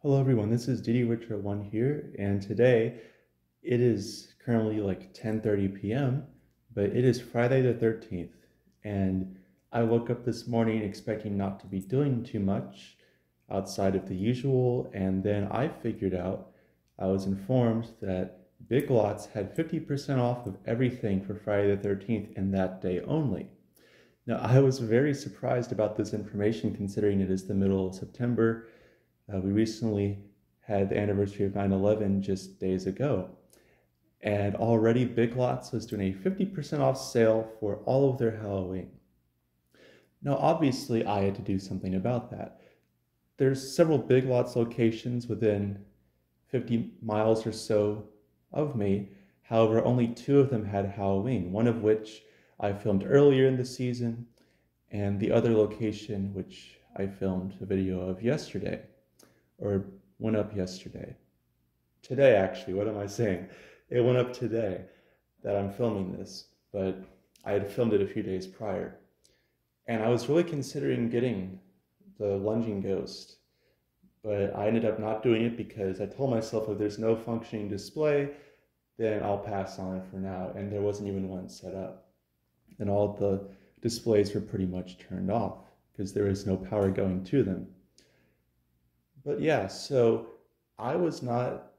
Hello everyone, this is DD1 here, and today it is currently like 10:30 p.m., but it is Friday the 13th, and I woke up this morning expecting not to be doing too much outside of the usual, and then I figured out, I was informed that Big Lots had 50% off of everything for Friday the 13th and that day only. Now, I was very surprised about this information considering it is the middle of September. We recently had the anniversary of 9/11 just days ago, and already Big Lots was doing a 50% off sale for all of their Halloween. Now, obviously, I had to do something about that. There's several Big Lots locations within 50 miles or so of me. However, only two of them had Halloween, one of which I filmed earlier in the season, and the other location, which I filmed a video of yesterday, or went up yesterday. Today, actually, what am I saying? It went up today that I'm filming this, but I had filmed it a few days prior. And I was really considering getting the lunging ghost, but I ended up not doing it because I told myself if there's no functioning display, then I'll pass on it for now. And there wasn't even one set up. And all the displays were pretty much turned off because there is no power going to them. But yeah, so I was not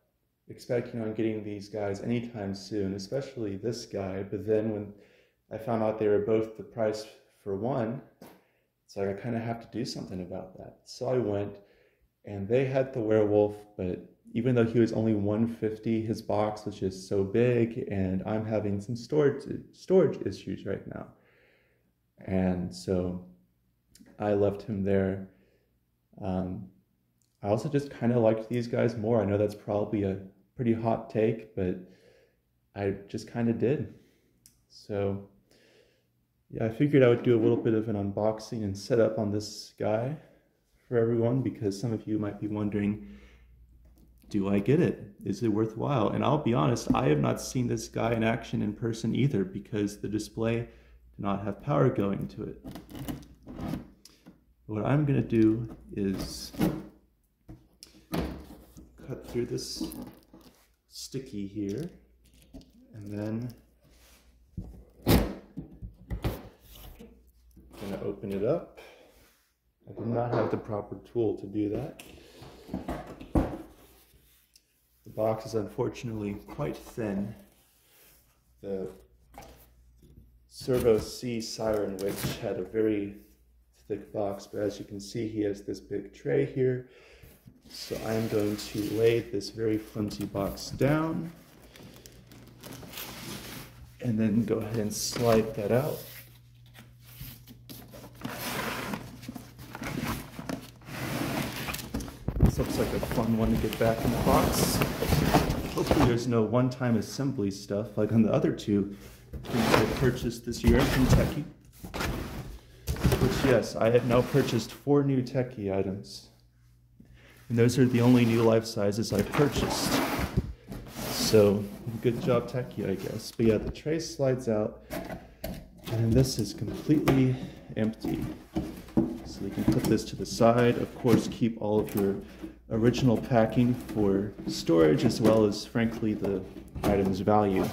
expecting on getting these guys anytime soon, especially this guy. But then when I found out they were both the price for one, it's like I kind of have to do something about that. So I went, and they had the werewolf, but even though he was only $150, his box was just so big, and I'm having some storage issues right now. And so I left him there. I also just kind of liked these guys more. I know that's probably a pretty hot take, but I just kind of did. So yeah, I figured I would do a little bit of an unboxing and setup on this guy for everyone, because some of you might be wondering, do I get it? Is it worthwhile? And I'll be honest, I have not seen this guy in action in person either, because the display did not have power going to it. What I'm going to do is cut through this sticky here, and then I'm going to open it up. I did not have the proper tool to do that. The box is unfortunately quite thin. The Servo C Siren Witch had a very thick box, but as you can see, he has this big tray here. So I'm going to lay this very flimsy box down and then go ahead and slide that out. This looks like a fun one to get back in the box. Hopefully there's no one-time assembly stuff like on the other two things I purchased this year from TEKKY. Which, yes, I have now purchased 4 new TEKKY items. And those are the only new life sizes I purchased. So, good job TEKKY, I guess. But yeah, the tray slides out, and this is completely empty. So you can put this to the side. Of course, keep all of your original packing for storage, as well as, frankly, the item's value.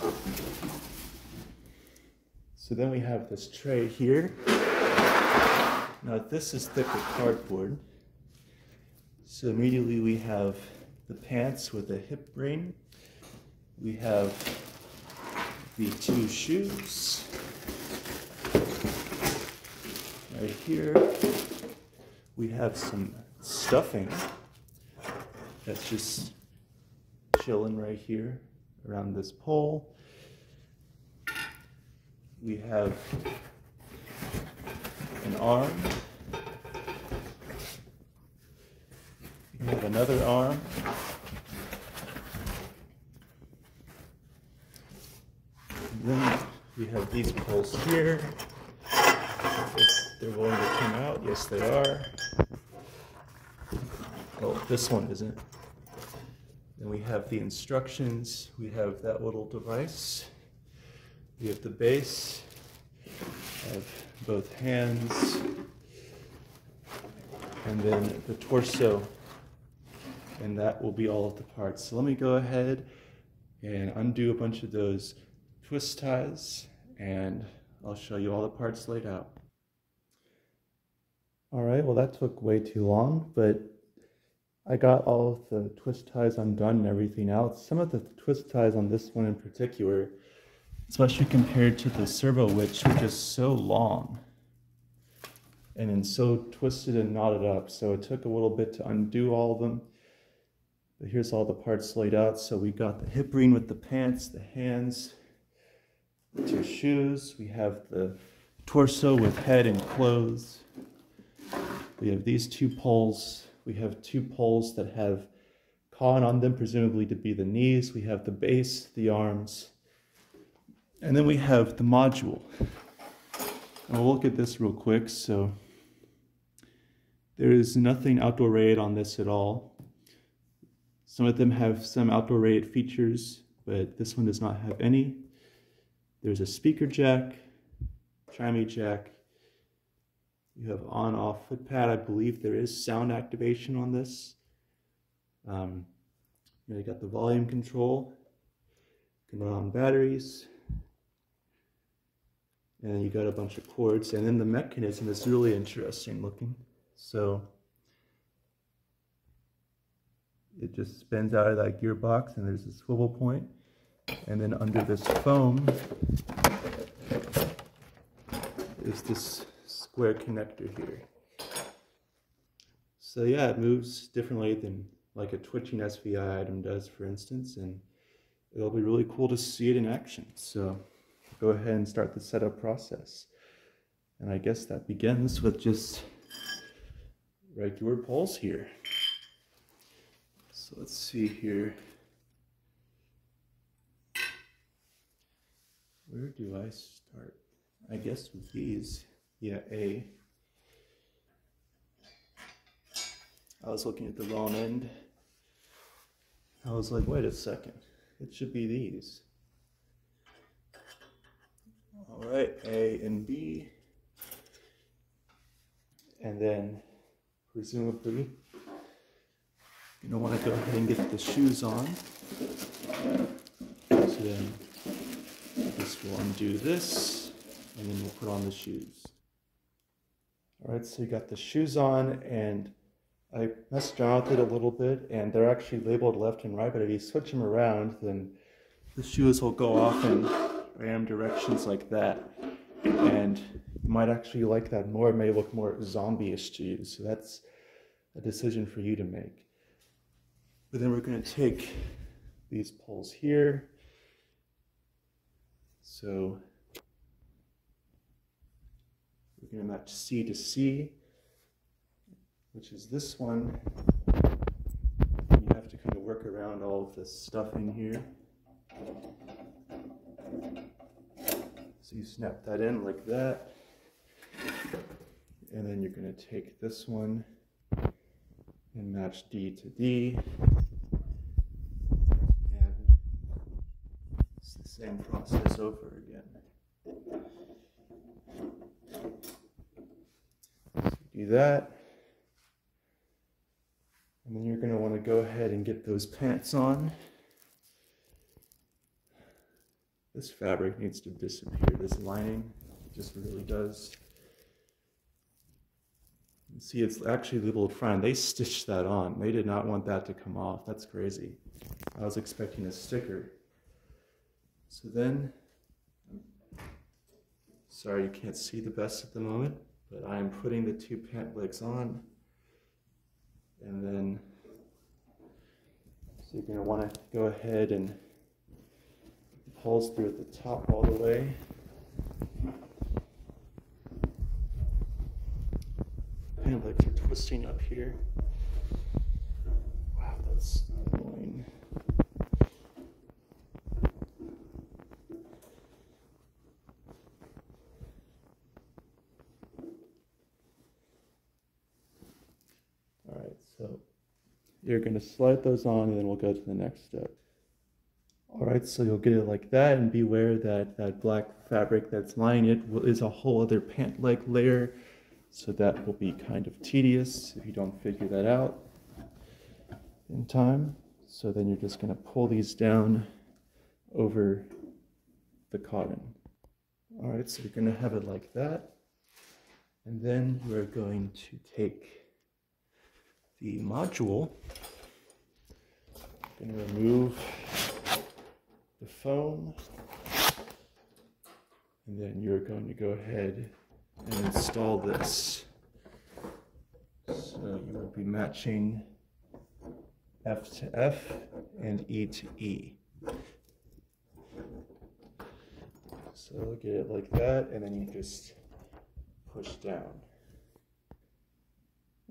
So then we have this tray here. Now this is thicker cardboard. So immediately we have the pants with a hip ring. We have the 2 shoes. Right here. We have some stuffing that's just chilling right here around this pole. We have an arm. We have another arm. And then we have these poles here. If they're willing to come out, yes they are. Oh, this one isn't. Then we have the instructions. We have that little device. We have the base of both hands. And then the torso and that will be all of the parts. So let me go ahead and undo a bunch of those twist ties, and I'll show you all the parts laid out. All right, well that took way too long, but I got all of the twist ties undone and everything out. Some of the twist ties on this one in particular, especially compared to the servo witch, were just so long and then so twisted and knotted up. So it took a little bit to undo all of them. But here's all the parts laid out. So we got the hip ring with the pants, the hands, the two shoes. We have the torso with head and clothes. We have these two poles. We have two poles that have con on them, presumably to be the knees. We have the base, the arms, and then we have the module. And we'll look at this real quick. So there is nothing outdoor rated on this at all. Some of them have some outdoor rated features, but this one does not have any. There's a speaker jack, chimey jack. You have on-off foot pad. I believe there is sound activation on this. You got the volume control. You can run on batteries. And you got a bunch of cords. And then the mechanism is really interesting looking. So it just spins out of that gearbox, and there's a swivel point. And then under this foam is this square connector here. So yeah, it moves differently than like a twitching SVI item does, for instance, and it'll be really cool to see it in action. So go ahead and start the setup process. And I guess that begins with just regular poles here. So let's see here. Where do I start? I guess with these. Yeah, A. I was looking at the wrong end. I was like, wait a second. It should be these. All right, A and B. And then, presumably, you're gonna want to go ahead and get the shoes on. So then, this will undo this, and then we'll put on the shoes. All right, so you got the shoes on, and I messed around with it a little bit, and they're actually labeled left and right, but if you switch them around, then the shoes will go off in random directions like that. And you might actually like that more. It may look more zombie-ish to you, so that's a decision for you to make. But then we're going to take these poles here. So we're going to match C to C, which is this one. You have to kind of work around all of this stuff in here. So you snap that in like that. And then you're going to take this one and match D to D. And it's the same process over again. So do that. And then you're going to want to go ahead and get those pants on. This fabric needs to disappear, this lining, it just really does. You see, it's actually labeled front. They stitched that on. They did not want that to come off. That's crazy. I was expecting a sticker. So then, sorry you can't see the best at the moment, but I am putting the two pant legs on. And then, so you're going to want to go ahead and pulls through at the top all the way. Pant legs are twisting up here. Wow, that's annoying. All right, so you're going to slide those on, and then we'll go to the next step. All right, so you'll get it like that, and beware that that black fabric that's lining it is a whole other pant leg layer, so that will be kind of tedious if you don't figure that out. in time. So then you're just going to pull these down over the cotton. All right, so you're going to have it like that. And then we're going to take the module, going to remove the foam, and then you're going to go ahead and install this. So you will be matching F to F and E to E. So get it like that, and then you just push down.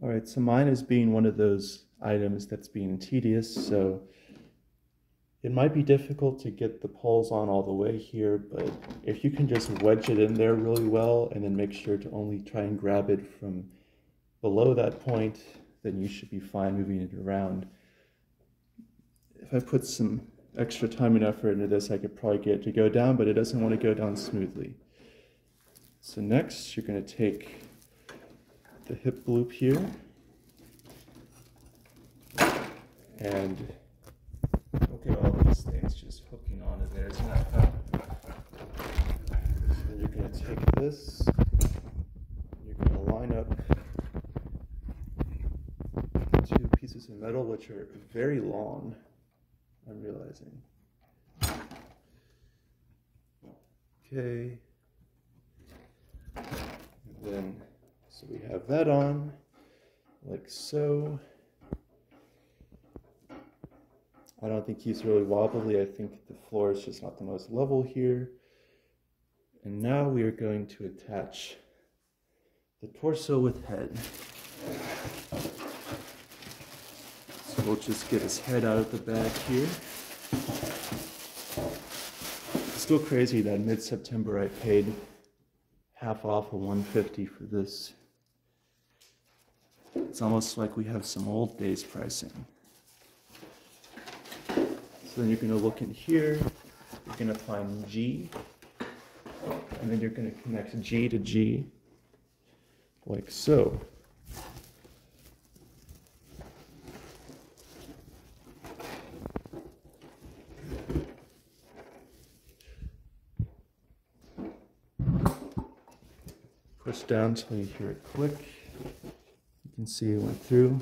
All right, so mine is being one of those items that's being tedious, so it might be difficult to get the poles on all the way here, but if you can just wedge it in there really well and then make sure to only try and grab it from below that point, then you should be fine moving it around. If I put some extra time and effort into this, I could probably get it to go down, but it doesn't want to go down smoothly. So next, you're going to take the hip loop here and look at all these things just hooking onto there. Isn't that fun? So then you're going to take this, you're going to line up two pieces of metal, which are very long, I'm realizing. Okay. And then, so we have that on, like so. I don't think he's really wobbly. I think the floor is just not the most level here. And now we are going to attach the torso with head. So we'll just get his head out of the bag here. It's still crazy that mid-September I paid half off of $150 for this. It's almost like we have some old days pricing. So then you're going to look in here, you're going to find G, and then you're going to connect G to G, like so. Push down until you hear it click. You can see it went through.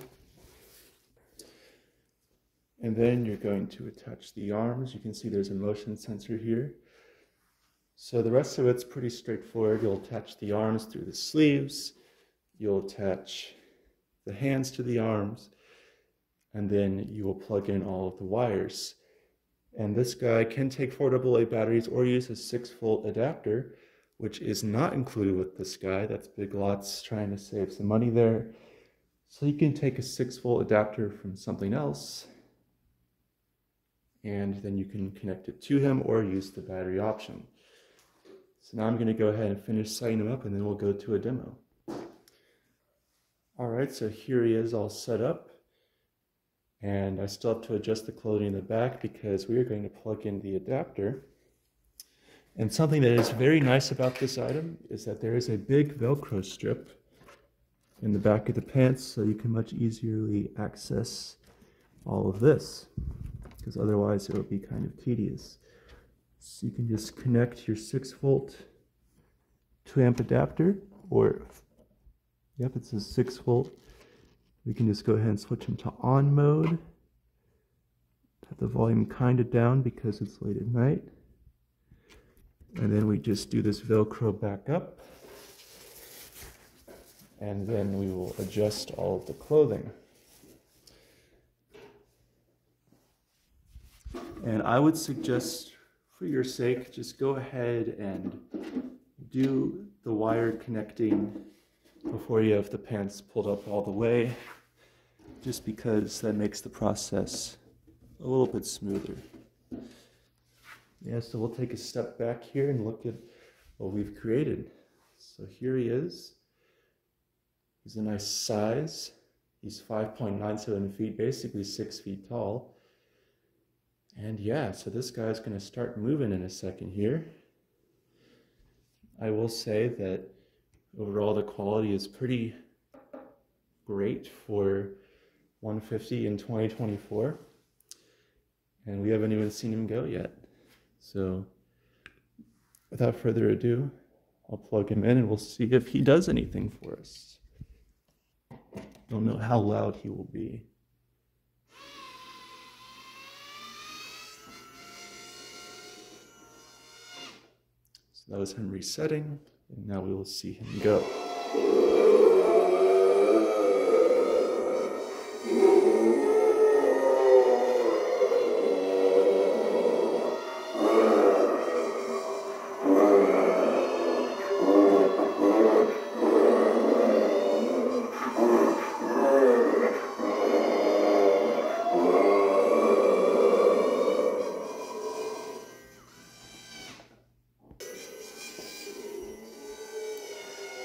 And then you're going to attach the arms. You can see there's a motion sensor here. So the rest of it's pretty straightforward. You'll attach the arms through the sleeves. You'll attach the hands to the arms. And then you will plug in all of the wires. And this guy can take 4 AA batteries or use a 6-volt adapter, which is not included with this guy. That's Big Lots trying to save some money there. So you can take a 6-volt adapter from something else, and then you can connect it to him or use the battery option. So now I'm going to go ahead and finish setting him up, and then we'll go to a demo. All right, so here he is all set up, and I still have to adjust the clothing in the back because we are going to plug in the adapter. And something that is very nice about this item is that there is a big Velcro strip in the back of the pants, so you can much easily access all of this, because otherwise it would be kind of tedious. So you can just connect your 6-volt 2-amp adapter, or, yep, it says 6-volt. We can just go ahead and switch them to on mode. Have the volume kind of down because it's late at night. And then we just do this Velcro back up. And then we will adjust all of the clothing. And I would suggest, for your sake, just go ahead and do the wire connecting before you have the pants pulled up all the way, just because that makes the process a little bit smoother. Yeah, so we'll take a step back here and look at what we've created. So here he is. He's a nice size. He's 5.97 feet, basically 6 feet tall. And yeah, so this guy's going to start moving in a second here. I will say that overall the quality is pretty great for 150 in 2024, and we haven't even seen him go yet. So without further ado, I'll plug him in and we'll see if he does anything for us. Don't know how loud he will be. So that was him resetting, and now we will see him go.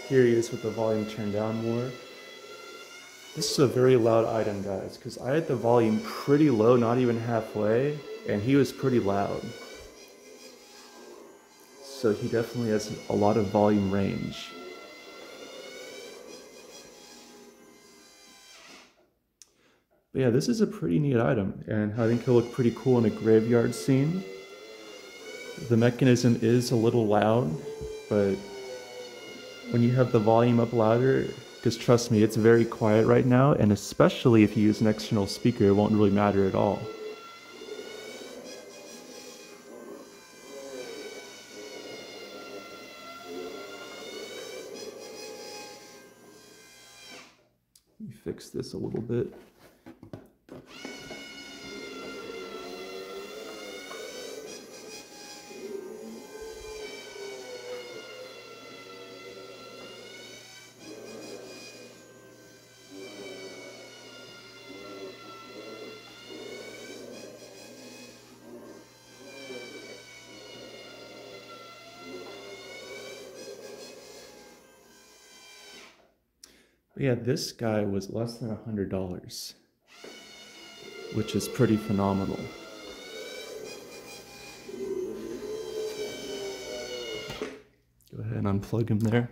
Here he is with the volume turned down more. This is a very loud item, guys, because I had the volume pretty low, not even halfway, and he was pretty loud. So he definitely has a lot of volume range. But yeah, this is a pretty neat item, and I think he'll look pretty cool in a graveyard scene. The mechanism is a little loud, but when you have the volume up louder, because trust me, it's very quiet right now, and especially if you use an external speaker, it won't really matter at all. Let me fix this a little bit. But yeah, this guy was less than $100, which is pretty phenomenal. Go ahead and unplug him there.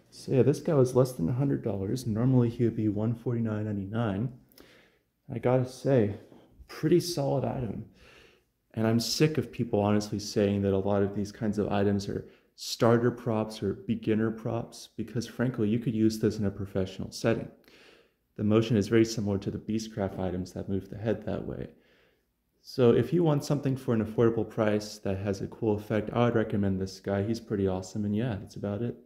So yeah, this guy was less than $100. Normally he would be $149.99. I gotta say, pretty solid item. And I'm sick of people honestly saying that a lot of these kinds of items are starter props or beginner props, because frankly, you could use this in a professional setting. The motion is very similar to the Beastcraft items that move the head that way. So if you want something for an affordable price that has a cool effect, I would recommend this guy. He's pretty awesome, and yeah, that's about it.